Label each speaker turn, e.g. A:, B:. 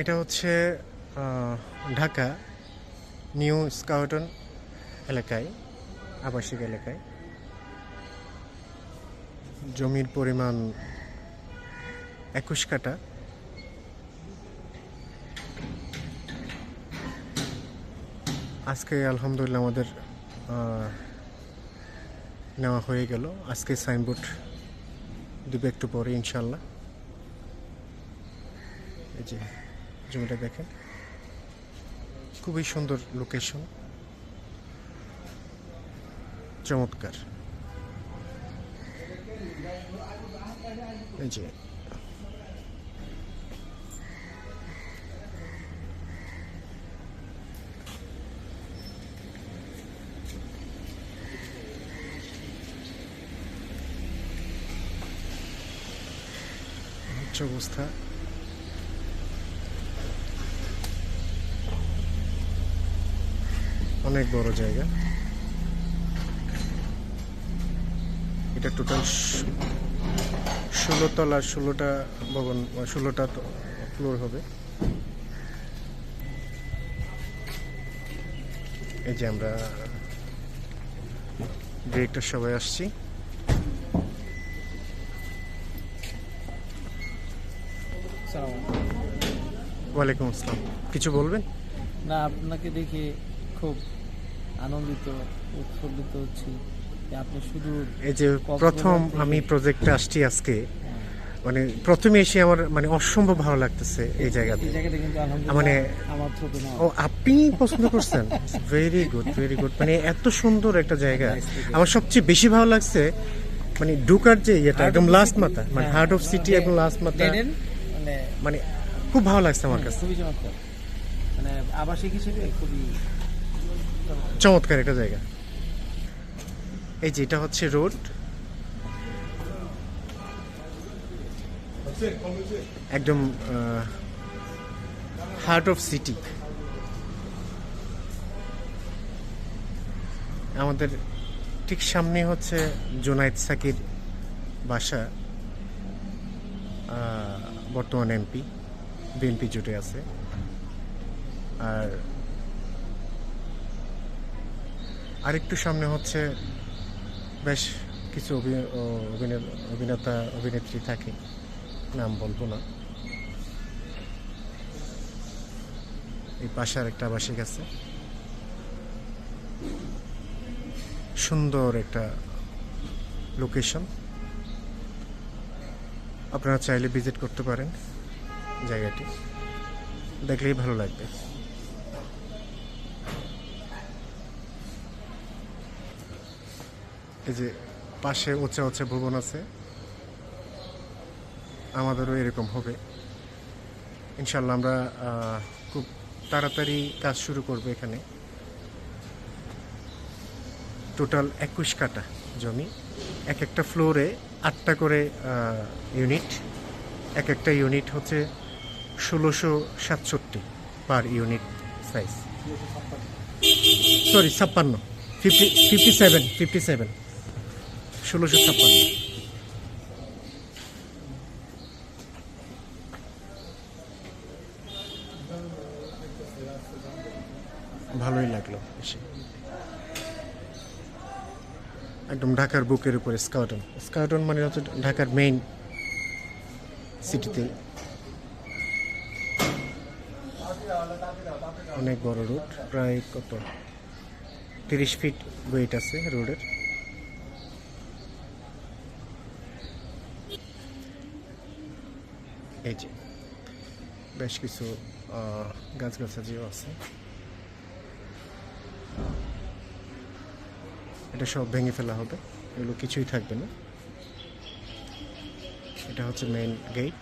A: এটা হচ্ছে ঢাকা নিউ স্কাউটন এলাকায়, আবাসিক এলাকায়। জমির পরিমাণ 21 কাঠা। আজকে আলহামদুলিল্লাহ আমাদের নেওয়া হয়ে গেল। আজকে সাইনবোর্ড দিবে একটু পরে ইনশাল্লাহ। এই যে জমিটা দেখেন, খুবই সুন্দর লোকেশন, চমৎকার। এই যে অবস্থা। অনেক বড় জায়গা। এটা টোটাল 16 তলা, 16টা ভবন, 16টা ফ্লোর হবে। এই যে আমরা ডিরেক্টর সবাই আসছি। ওয়ালাইকুম আসসালাম। কিছু বলবেন?
B: না, আপনাকে দেখে খুব আনন্দিত, উৎফুল্লিত হচ্ছি যে আপনি শুধু
A: এই যে প্রথম আমি প্রজেক্টে আসছি আজকে, মানে প্রথমে এসে আমার মানে অসম্ভব ভালো লাগতেছে এই জায়গাতে।
B: কিন্তু আলহামদুলিল্লাহ
A: মানে
B: আমার ছোট না।
A: ও, আপনি পছন্দ করছেন? Very good, very good. মানে এত সুন্দর একটা জায়গা। আমার সবচেয়ে বেশি ভালো লাগছে মানে ঢুকার যে ইয়েটা, একদম লাস্ট মাথা, মানে হার্ট অফ সিটি, একদম লাস্ট মাথা। মানে খুব ভালো লাগছে আমার কাছে।
B: খুবই চমৎকার, মানে আবাসিক হিসেবে খুবই
A: চমৎকার একটা জায়গা। এই যে এটা হচ্ছে রোড, একদম হার্ট অফ সিটি। আমাদের ঠিক সামনে হচ্ছে জুনায়েদ সাকির বাসা, বর্তমান এমপি, বিএনপি জোটে আছে। আর আরেকটু সামনে হচ্ছে বেশ কিছু অভিনেতা অভিনেত্রী থাকে, নাম বলবো না। এই পাশে আরেকটা আবাসিক আছে, সুন্দর একটা লোকেশন। আপনারা চাইলে ভিজিট করতে পারেন জায়গাটি, দেখলেই ভালো লাগবে। এই যে পাশে উঁচা উঁচা ভবন আছে, আমাদেরও এরকম হবে ইনশাল্লাহ। আমরা খুব তাড়াতাড়ি কাজ শুরু করব এখানে। টোটাল 21 কাঠা জমি, এক একটা ফ্লোরে 8টা করে ইউনিট। এক একটা ইউনিট হচ্ছে 1667 পার ইউনিট সাইজ। সরি 56, 57 1656। ভালোই লাগলো এসে। একদম ঢাকার বুকের উপরে স্কাউটন। স্কাউটন মানে হচ্ছে ঢাকার মেইন সিটিতে। অনেক বড় রোড, প্রায় কত 30 ফিট ওয়েট আছে রোডের। এই যে বেশ কিছু গাছগাছালিও আছে। এটা সব ভেঙে ফেলা হবে, এগুলো কিছুই থাকবে না। এটা হচ্ছে মেইন গেট।